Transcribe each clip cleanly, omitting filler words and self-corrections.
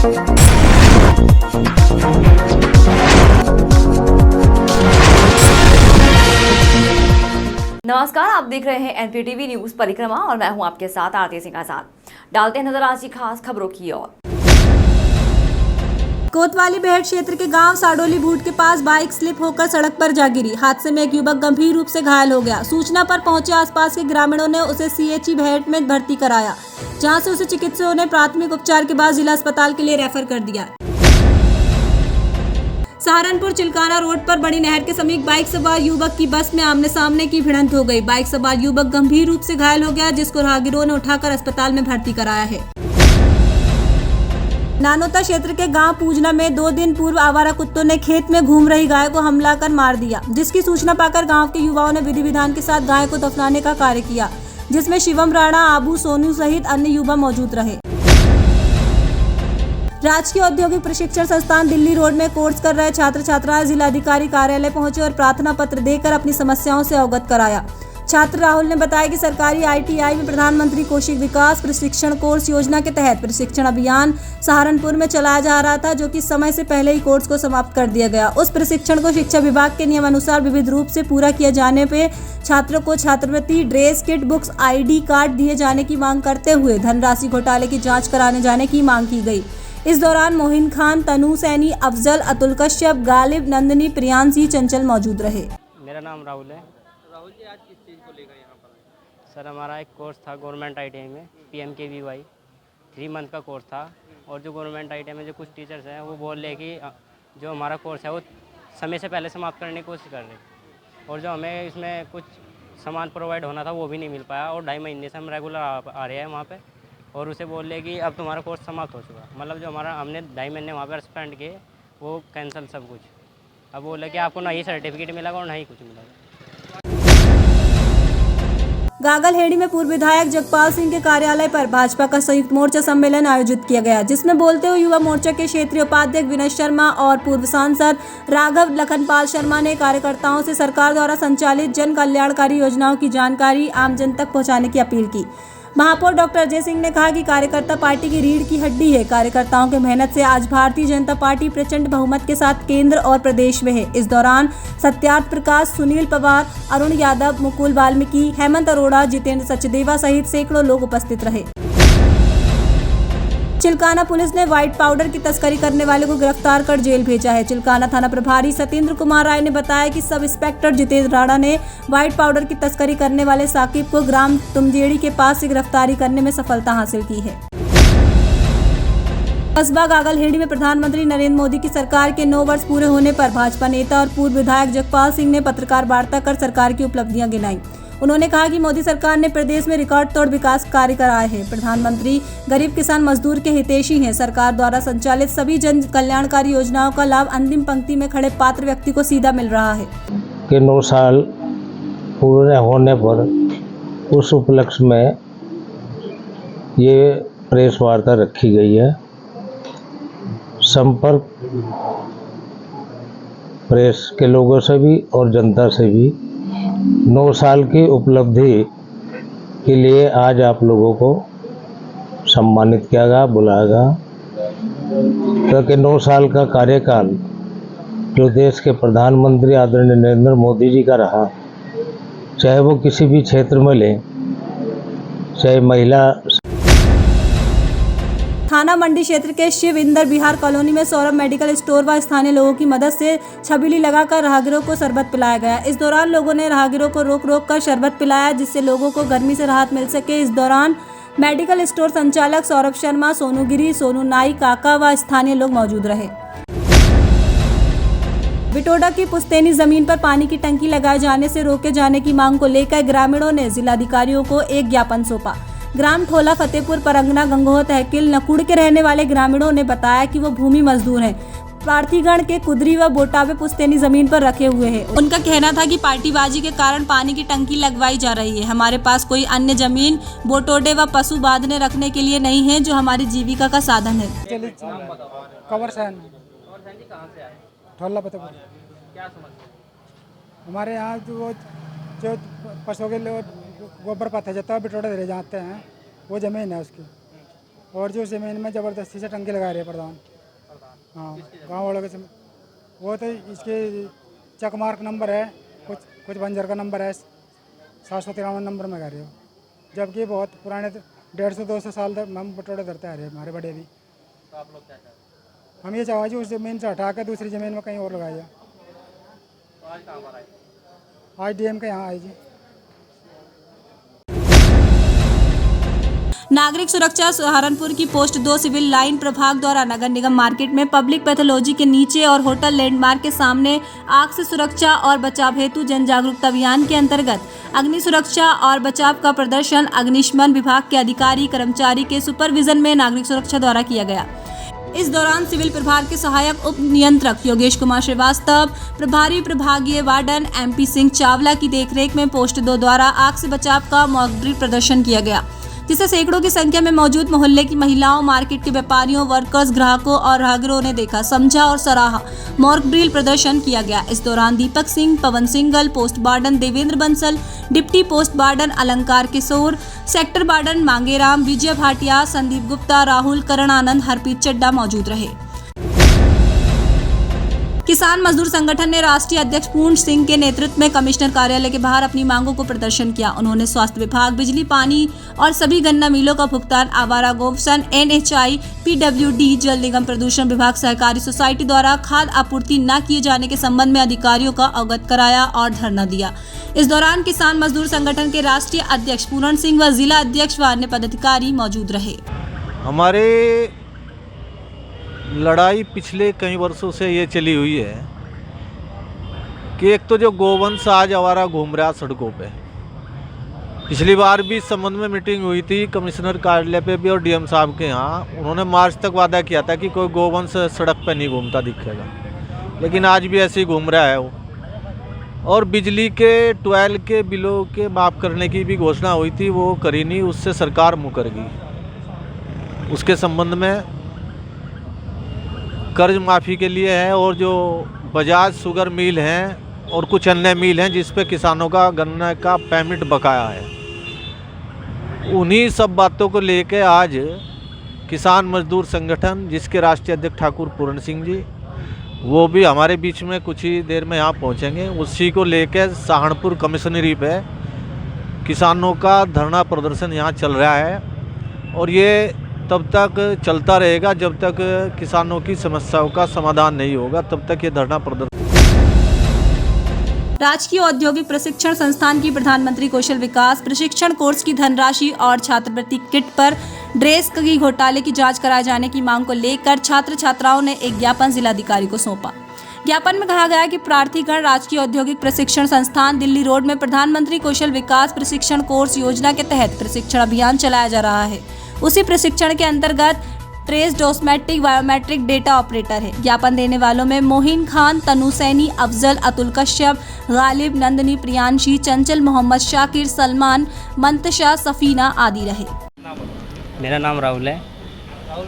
नमस्कार, आप देख रहे हैं एनपीटीवी न्यूज परिक्रमा और मैं हूं आपके साथ आरती सिंह आजाद। डालते हैं नजर आज की खास खबरों की ओर। कोतवाली बेहट क्षेत्र के गांव साडोली बूट के पास बाइक स्लिप होकर सड़क पर जा गिरी। हादसे में एक युवक गंभीर रूप से घायल हो गया। सूचना पर पहुंचे आसपास के ग्रामीणों ने उसे सीएचई बेहट में भर्ती कराया, जहां से उसे चिकित्सकों ने प्राथमिक उपचार के बाद जिला अस्पताल के लिए रेफर कर दिया। सहारनपुर चिलकाना रोड पर बड़ी नहर के समीप बाइक सवार युवक की बस में आमने सामने की भिड़ंत हो गई। बाइक सवार युवक गंभीर रूप से घायल हो गया, जिसको राहगीरों ने उठाकर अस्पताल में भर्ती कराया है। नानोता क्षेत्र के गांव पूजना में 2 दिन पूर्व आवारा कुत्तों ने खेत में घूम रही गाय को हमला कर मार दिया, जिसकी सूचना पाकर गांव के युवाओं ने विधि विधान के साथ गाय को दफनाने का कार्य किया, जिसमें शिवम राणा, आबू, सोनू सहित अन्य युवा मौजूद रहे। राजकीय औद्योगिक प्रशिक्षण संस्थान दिल्ली रोड में कोर्स कर रहे छात्र छात्राएं जिलाधिकारी कार्यालय पहुंचे और प्रार्थना पत्र देकर अपनी समस्याओं से अवगत कराया। छात्र राहुल ने बताया कि सरकारी आईटीआई में प्रधानमंत्री कौशल विकास प्रशिक्षण कोर्स योजना के तहत प्रशिक्षण अभियान सहारनपुर में चलाया जा रहा था, जो कि समय से पहले ही कोर्स को समाप्त कर दिया गया। उस प्रशिक्षण को शिक्षा विभाग के नियमानुसार विविध रूप से पूरा किए जाने पे छात्रों को छात्रवृत्ति, dress, kit, books, ID card दिए जाने की मांग करते हुए धनराशि घोटाले की जाँच कराने जाने की मांग की गई। इस दौरान मोहिन खान, तनु सैनी, अफजल, अतुल कश्यप, गालिब, नंदिनी, प्रियांशी, चंचल मौजूद रहे। मेरा नाम राहुल है। राहुल जी, आज किस चीज़ को लेकर यहाँ पर आए? सर, हमारा एक कोर्स था गवर्नमेंट ITI में, PMKVY 3 मंथ का कोर्स था। और जो गवर्नमेंट ITI में जो कुछ टीचर्स हैं वो बोल रहे कि जो हमारा कोर्स है वो समय से पहले समाप्त करने की कोशिश कर रहे हैं, और जो हमें इसमें कुछ सामान प्रोवाइड होना था वो भी नहीं मिल पाया। और 2.5 महीने से हम रेगुलर आ रहे हैं वहाँ पे, और उसे बोल रहे कि अब तुम्हारा कोर्स समाप्त हो चुका। मतलब जो हमने 2.5 महीने वहाँ पर स्पेंड किए वो कैंसिल सब कुछ। अब बोले कि आपको ना ही सर्टिफिकेट मिलेगा और ना ही कुछ मिलेगा। गागलहेड़ी में पूर्व विधायक जगपाल सिंह के कार्यालय पर भाजपा का संयुक्त मोर्चा सम्मेलन आयोजित किया गया, जिसमें बोलते हुए युवा मोर्चा के क्षेत्रीय उपाध्यक्ष विनय शर्मा और पूर्व सांसद राघव लखनपाल शर्मा ने कार्यकर्ताओं से सरकार द्वारा संचालित जन कल्याणकारी योजनाओं की जानकारी आम जन तक पहुंचाने की अपील की। महापौर डॉक्टर अजय सिंह ने कहा कि कार्यकर्ता पार्टी की रीढ़ की हड्डी है। कार्यकर्ताओं की मेहनत से आज भारतीय जनता पार्टी प्रचंड बहुमत के साथ केंद्र और प्रदेश में है। इस दौरान सत्यार्थ प्रकाश, सुनील पवार, अरुण यादव, मुकुल वाल्मीकि, हेमंत अरोड़ा, जितेंद्र सचदेवा सहित सैकड़ों लोग उपस्थित रहे। चिलकाना पुलिस ने व्हाइट पाउडर की तस्करी करने वाले को गिरफ्तार कर जेल भेजा है। चिलकाना थाना प्रभारी सत्येंद्र कुमार राय ने बताया कि सब इंस्पेक्टर जितेंद्र राणा ने व्हाइट पाउडर की तस्करी करने वाले साकिब को ग्राम तुमजेड़ी के पास से गिरफ्तारी करने में सफलता हासिल की है। कस्बा गागलहेड़ी में प्रधानमंत्री नरेंद्र मोदी की सरकार के 9 वर्ष पूरे होने पर भाजपा नेता और पूर्व विधायक जगपाल सिंह ने पत्रकार वार्ता कर सरकार की उपलब्धियां गिनाई। उन्होंने कहा कि मोदी सरकार ने प्रदेश में रिकॉर्ड तोड़ विकास कार्य कराए हैं। प्रधानमंत्री गरीब किसान मजदूर के हितैषी हैं। सरकार द्वारा संचालित सभी जन कल्याणकारी योजनाओं का लाभ अंतिम पंक्ति में खड़े पात्र व्यक्ति को सीधा मिल रहा है। कि 9 साल पूरे होने पर उस उपलक्ष्य में ये प्रेस वार्ता रखी गई है। संपर्क प्रेस के लोगों से भी और जनता से भी 9 साल की उपलब्धि के लिए आज आप लोगों को सम्मानित किया गया, बुलाया गया, क्योंकि 9 साल का कार्यकाल जो देश के प्रधानमंत्री आदरणीय नरेंद्र मोदी जी का रहा, चाहे वो किसी भी क्षेत्र में ले, चाहे महिला। थाना मंडी क्षेत्र के शिव इंदर बिहार कॉलोनी में सौरभ मेडिकल स्टोर व स्थानीय लोगों की मदद से छबीली लगाकर राहगीरों को शरबत पिलाया गया। इस दौरान लोगों ने राहगीरों को रोक रोक कर शरबत पिलाया, जिससे लोगों को गर्मी से राहत मिल सके। इस दौरान मेडिकल स्टोर संचालक सौरभ शर्मा, सोनू गिरी, सोनू नाई, काका व स्थानीय लोग मौजूद रहे। बिटोडा की पुश्तैनी जमीन पर पानी की टंकी लगाए जाने से रोके जाने की मांग को लेकर ग्रामीणों ने जिलाधिकारियों को एक ज्ञापन सौंपा। ग्राम ठोला फतेहपुर परगना गंगोह तहसील नकुड़ के रहने वाले ग्रामीणों ने बताया कि वो भूमि मजदूर हैं। प्रार्थीगण के कुदरी व बोटावे पुश्तैनी जमीन पर रखे हुए हैं। उनका कहना था कि पार्टीबाजी के कारण पानी की टंकी लगवाई जा रही है। हमारे पास कोई अन्य जमीन बोटोडे व पशु बांधने रखने के लिए नहीं है, जो हमारी जीविका का साधन है। कवर सैन कहाँ से आए? ठोला फतेहपुर। क्या समस्या? हमारे यहाँ जो पशुओं के लिए गोबर पाते जाता है, बिटोड़े धरे जाते हैं, वो ज़मीन है उसकी। और जो ज़मीन में ज़बरदस्ती से टंकी लगा रहे हैं प्रधान। हाँ, गांव वालों के वो तो इसके चकमार्क नंबर है, कुछ बंजर का नंबर है, 753 नंबर में कर रहे हो, जबकि बहुत पुराने 150-200 साल तक हम बटोड़े धरते आ रहे हैं, हमारे बड़े भी। तो आप लोग क्या चाहते हैं? हम ये चाहेंगे उस ज़मीन से हटा कर दूसरी ज़मीन में कहीं और लगाया। तो आज कहाँ पर आए? आज डीएम के यहाँ आए जी। नागरिक सुरक्षा सहारनपुर की पोस्ट 2 सिविल लाइन प्रभाग द्वारा नगर निगम मार्केट में पब्लिक पैथोलॉजी के नीचे और होटल लैंडमार्क के सामने आग से सुरक्षा और बचाव हेतु जन जागरूकता अभियान के अंतर्गत अग्नि सुरक्षा और बचाव का प्रदर्शन अग्निशमन विभाग के अधिकारी कर्मचारी के सुपरविजन में नागरिक सुरक्षा द्वारा किया गया। इस दौरान सिविल प्रभाग के सहायक उप नियंत्रक योगेश कुमार श्रीवास्तव, प्रभारी प्रभागीय वार्डन MP सिंह चावला की देखरेख में पोस्ट 2 द्वारा आग से बचाव का मॉक ड्रिल प्रदर्शन किया गया, जिसे सैकड़ों की संख्या में मौजूद मोहल्ले की महिलाओं, मार्केट के व्यापारियों, वर्कर्स, ग्राहकों और राहगीरों ने देखा, समझा और सराहा। मॉक ड्रिल प्रदर्शन किया गया। इस दौरान Deepak Singh, Pawan Singal, post warden Devendra Bansal, deputy post warden Alankar Kishore, sector warden Mangeram, Vijay Bhatia, Sandeep Gupta, Rahul, Karan Anand, Harpreet Chadha मौजूद रहे। किसान मजदूर संगठन ने राष्ट्रीय अध्यक्ष पूर्ण सिंह के नेतृत्व में कमिश्नर कार्यालय के बाहर अपनी मांगों को प्रदर्शन किया। उन्होंने स्वास्थ्य विभाग, बिजली, पानी और सभी गन्ना मिलों का भुगतान, आवारा गोवंश, NHI, PWD, जल निगम, प्रदूषण विभाग, सहकारी सोसाइटी द्वारा खाद आपूर्ति न किए जाने के संबंध में अधिकारियों का अवगत कराया और धरना दिया। इस दौरान किसान मजदूर संगठन के राष्ट्रीय अध्यक्ष पूर्ण सिंह व जिला अध्यक्ष व अन्य पदाधिकारी मौजूद रहे। हमारे लड़ाई पिछले कई वर्षों से ये चली हुई है कि एक तो जो गोवंश आज आवारा घूम रहा सड़कों पे, पिछली बार भी इस संबंध में मीटिंग हुई थी कमिश्नर कार्यालय पे भी और DM साहब के यहाँ। उन्होंने मार्च तक वादा किया था कि कोई गोवंश सड़क पे नहीं घूमता दिखेगा, लेकिन आज भी ऐसे ही घूम रहा है वो। और बिजली के 12 के बिलों के माफ़ करने की भी घोषणा हुई थी, वो करी नहीं, उससे सरकार मुकर गई। उसके संबंध में कर्ज माफ़ी के लिए है, और जो बजाज शुगर मिल हैं और कुछ अन्य मिल हैं जिस पे किसानों का गन्ना का पेमेंट बकाया है, उन्हीं सब बातों को लेकर आज किसान मजदूर संगठन, जिसके राष्ट्रीय अध्यक्ष ठाकुर पूर्ण सिंह जी, वो भी हमारे बीच में कुछ ही देर में यहाँ पहुँचेंगे। उसी को लेकर सहारनपुर कमिश्नरी पे किसानों का धरना प्रदर्शन यहाँ चल रहा है, और ये तब तक चलता रहेगा जब तक किसानों की समस्याओं का समाधान नहीं होगा, तब तक ये धरना प्रदर्शन। राजकीय औद्योगिक प्रशिक्षण संस्थान की प्रधानमंत्री कौशल विकास प्रशिक्षण कोर्स की धनराशि और छात्रवृत्ति किट पर ड्रेस की घोटाले की जांच कराए जाने की मांग को लेकर छात्र छात्राओं ने एक ज्ञापन जिलाधिकारी को सौंपा। ज्ञापन में कहा गया कि प्रार्थीगण राजकीय औद्योगिक प्रशिक्षण संस्थान दिल्ली रोड में प्रधानमंत्री कौशल विकास प्रशिक्षण कोर्स योजना के तहत प्रशिक्षण अभियान चलाया जा रहा है। उसी प्रशिक्षण के अंतर्गत ट्रेस डोस्मेटिक बायोमेट्रिक डेटा ऑपरेटर है। ज्ञापन देने वालों में मोहिन खान, तनु सैनी, अफजल, अतुल कश्यप, गालिब, नंदनी, प्रियांशी, चंचल, मोहम्मद शाकिर, सलमान, मंतशा, सफीना आदि रहे। मेरा नाम राहुल है। राहुल,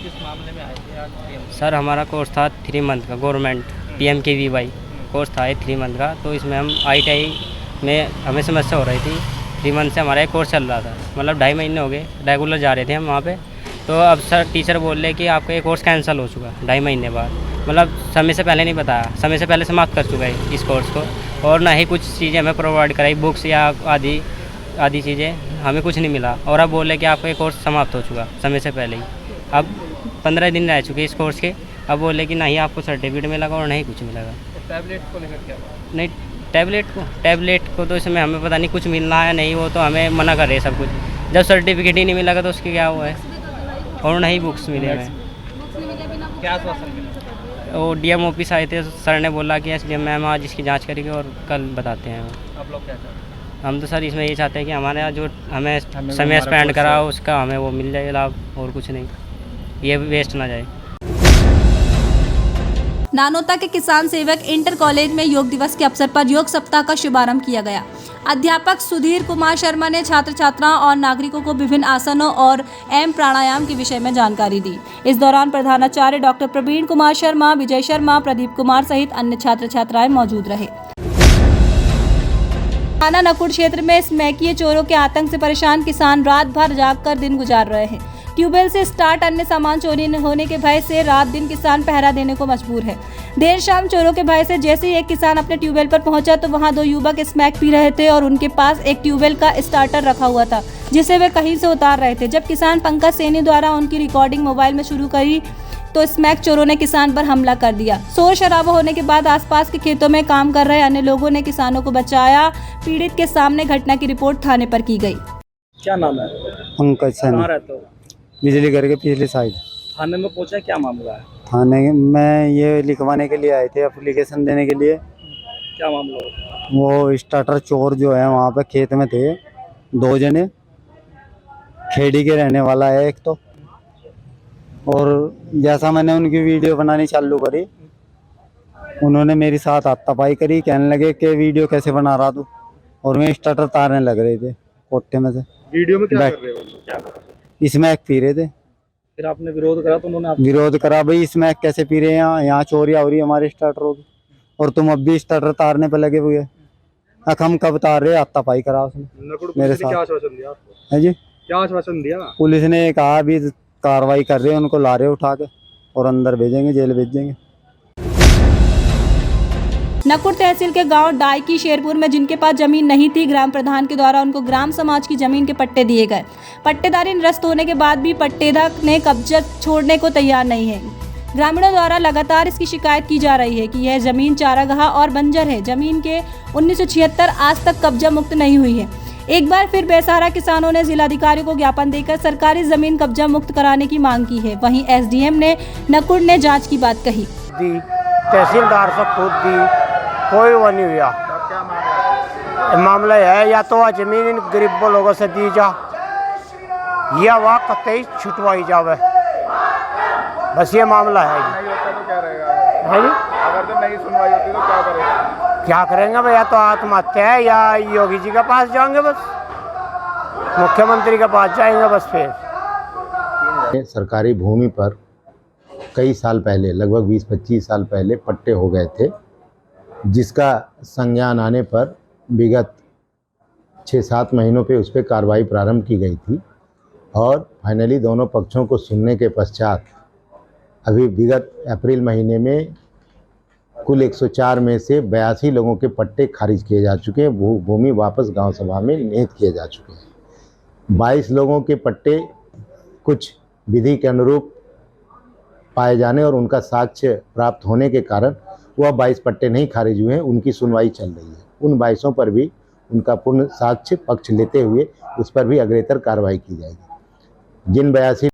किस मामले में आए थे आज PM? सर, हमारा कोर्स था 3 मंथ का, गवर्नमेंट PMKVY कोर्स था 3 मंथ का। तो इसमें हम ITI में हमें समस्या हो रही थी। 3 मंथ से हमारा एक कोर्स चल रहा था, मतलब 2.5 महीने हो गए रेगुलर जा रहे थे हम वहाँ पे। तो अब सर टीचर बोल रहे कि आपका ये कोर्स कैंसिल हो चुका 2.5 महीने बाद, मतलब समय से पहले नहीं बताया, समय से पहले समाप्त कर चुका है इस कोर्स को, और ना ही कुछ चीज़ें हमें प्रोवाइड कराई, बुक्स या आदि चीज़ें हमें कुछ नहीं मिला। और अब बोल रहे कि आपका ये कोर्स समाप्त हो चुका समय से पहले ही। अब 15 दिन रह चुके इस कोर्स के, अब बोले कि नहीं आपको सर्टिफिकेट मिलेगा और नहीं कुछ मिलेगा। तो टैबलेट को लेकर क्या हुआ? नहीं, टैबलेट को तो इसमें हमें पता नहीं कुछ मिलना है नहीं, वो तो हमें मना कर रहे सब कुछ। जब सर्टिफिकेट ही नहीं मिलेगा तो उसकी क्या हुआ है, और नहीं बुक्स मिले हमें। क्या आश्वासन मिला? वो DM ऑफिस आए थे, सर ने बोला कि SDM मैम आज इसकी जांच करेंगे और कल बताते हैं। आप लोग क्या चाहते हैं? हम तो सर इसमें ये चाहते हैं कि हमारे यहाँ जो हमें समय स्पेंड करा उसका हमें वो मिल जाए लाभ, और कुछ नहीं, ये वेस्ट ना जाए। नानोता के किसान सेवक इंटर कॉलेज में योग दिवस के अवसर पर योग सप्ताह का शुभारंभ किया गया। अध्यापक सुधीर कुमार शर्मा ने छात्र छात्राओं और नागरिकों को विभिन्न आसनों और एम प्राणायाम के विषय में जानकारी दी। इस दौरान प्रधानाचार्य डॉक्टर प्रवीण कुमार शर्मा, विजय शर्मा, प्रदीप कुमार सहित अन्य छात्र छात्राएं मौजूद रहे। थाना नकुड़ क्षेत्र में स्मैकीय चोरों के आतंक से परेशान किसान रात भर जागकर दिन गुजार रहे हैं। ट्यूबवेल से स्टार्ट अन्य सामान चोरी होने के भय से रात दिन किसान पहरा देने को मजबूर है। देर शाम चोरों के भय से जैसे ही एक किसान अपने ट्यूबवेल पर पहुंचा तो वहां 2 युवक स्मैक पी रहे थे और उनके पास एक ट्यूबवेल का स्टार्टर रखा हुआ था जिसे वे कहीं से उतार रहे थे। जब किसान पंकज सैनी द्वारा उनकी रिकॉर्डिंग मोबाइल में शुरू करी तो स्मैक चोरों ने किसान पर हमला कर दिया। शोर शराबा होने के बाद आसपास के खेतों में काम कर रहे अन्य लोगों ने किसानों को बचाया। पीड़ित के सामने घटना की रिपोर्ट थाने पर की गई। क्या नाम है? पंकज सैनी, कहाँ रहते हो? बिजली घर के पिछली साइड। थाने में पहुंचा, क्या मामला है? थाने में ये लिखवाने के लिए आए थे, एप्लीकेशन देने के लिए। क्या मामला हो? वो स्टार्टर चोर जो है वहाँ पे खेत में थे 2 जने, खेड़ी के रहने वाला है एक तो, और जैसा मैंने उनकी वीडियो बनानी चालू करी उन्होंने मेरे साथ हाथापाई करी, कहने लगे कि वीडियो कैसे बना रहा तू, और मैं स्टार्टर तारने लग रहे थे कोट्टे में से। वीडियो में क्या कर रहे हो? क्या कर रहे हो? इसमें पी रहे थे। फिर आपने विरोध करा तो उन्होंने विरोध करा, भाई इसमें कैसे पी रहे हैं, यहाँ चोरियां हो रही है हमारे स्टार्टरों की और तुम अब भी स्टार्टर तारने पे लगे हुए। हम कब तार रहे, हाथापाई करा उसने मेरे साथ। क्या आश्वासन दिया आपको? है जी, क्या आश्वासन दिया? पुलिस ने कहा अभी कार्रवाई कर रहे हैं, उनको ला रहे उठा के और अंदर भेजेंगे, जेल भेजेंगे। नकुड़ तहसील के गांव डायकी शेरपुर में जिनके पास जमीन नहीं थी, ग्राम प्रधान के द्वारा उनको ग्राम समाज की जमीन के पट्टे दिए गए। पट्टेदारी निरस्त होने के बाद भी पट्टेदार ने कब्जा छोड़ने को तैयार नहीं है। ग्रामीणों द्वारा लगातार इसकी शिकायत की जा रही है कि यह जमीन चारागाह और बंजर है। जमीन के 1976 आज तक कब्जा मुक्त नहीं हुई है। एक बार फिर बेसहारा किसानों ने जिलाधिकारी को ज्ञापन देकर सरकारी जमीन कब्जा मुक्त कराने की मांग की है। वहीं एसडीएम ने नकुड़ ने जांच की बात कही। तहसीलदार से खुद दी, कोई वो नहीं हुआ। मामला है या तो जमीन इन गरीब लोगों से दी जा या वह कतई छुटवाई जावे, बस ये मामला है जी। नहीं होता तो क्या रहेगा? है जी, अगर तो नहीं सुनवाई होती तो क्या करेगा? क्या करेंगे भैया, तो आत्महत्या है या योगी जी के पास जाएंगे, बस मुख्यमंत्री के पास जाएंगे बस। फिर सरकारी भूमि पर कई साल पहले, लगभग 20-25 साल पहले पट्टे हो गए थे, जिसका संज्ञान आने पर विगत 6-7 महीनों पे उस पर कार्रवाई प्रारंभ की गई थी और फाइनली दोनों पक्षों को सुनने के पश्चात अभी विगत अप्रैल महीने में कुल 104 में से 82 लोगों के पट्टे खारिज किए जा चुके हैं। भूमि वापस गांव सभा में निहित किए जा चुके हैं। 22 लोगों के पट्टे कुछ विधि के अनुरूप पाए जाने और उनका साक्ष्य प्राप्त होने के कारण वह 22 पट्टे नहीं खारिज हुए हैं, उनकी सुनवाई चल रही है। उन 22 पर भी उनका पूर्ण साक्ष्य पक्ष लेते हुए उस पर भी अग्रेतर कार्रवाई की जाएगी। जिन 82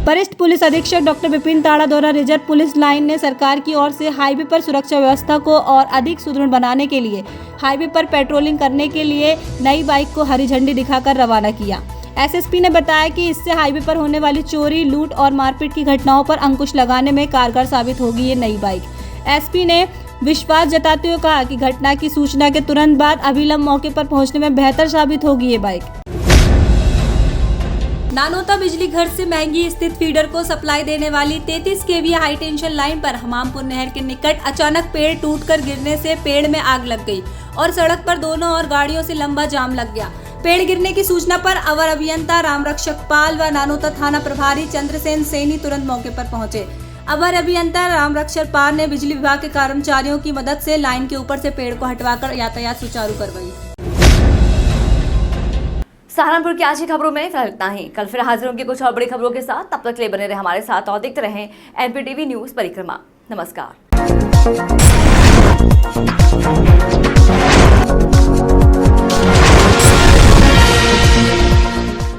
वरिष्ठ पुलिस अधीक्षक डॉक्टर विपिन ताड़ा द्वारा रिजर्व पुलिस लाइन ने सरकार की ओर से हाईवे पर सुरक्षा व्यवस्था को और अधिक सुदृढ़ बनाने के लिए हाईवे पर पेट्रोलिंग करने के लिए नई बाइक को हरी झंडी दिखाकर रवाना किया। एसएसपी ने बताया कि इससे हाईवे पर होने वाली चोरी, लूट और मारपीट की घटनाओं पर अंकुश लगाने में कारगर साबित होगी ये नई बाइक। एसपी ने विश्वास जताते हुए कहा कि घटना की सूचना के तुरंत बाद अविलंब मौके पर पहुंचने में बेहतर साबित होगी ये बाइक। नानोता बिजली घर से महंगी स्थित फीडर को सप्लाई देने वाली 33 kV हाई टेंशन लाइन पर हमामपुर नहर के निकट अचानक पेड़ टूटकर गिरने से पेड़ में आग लग गई और सड़क पर दोनों ओर गाड़ियों से लंबा जाम लग गया। पेड़ गिरने की सूचना पर अवर अभियंता रामरक्षक पाल व नानोता थाना प्रभारी चंद्रसेन सैनी तुरंत मौके पर पहुंचे। अवर अभियंता रामरक्षक पाल ने बिजली विभाग के कर्मचारियों की मदद से लाइन के ऊपर से पेड़ को हटवाकर यातायात सुचारू करवाई। सहारनपुर की आज की खबरों में फिलहाल इतना ही। कल फिर हाजिर होंगे कुछ और बड़ी खबरों के साथ। तब तक के लिए बने रहे हमारे साथ और देखते रहें एनपीटीवी न्यूज परिक्रमा। नमस्कार।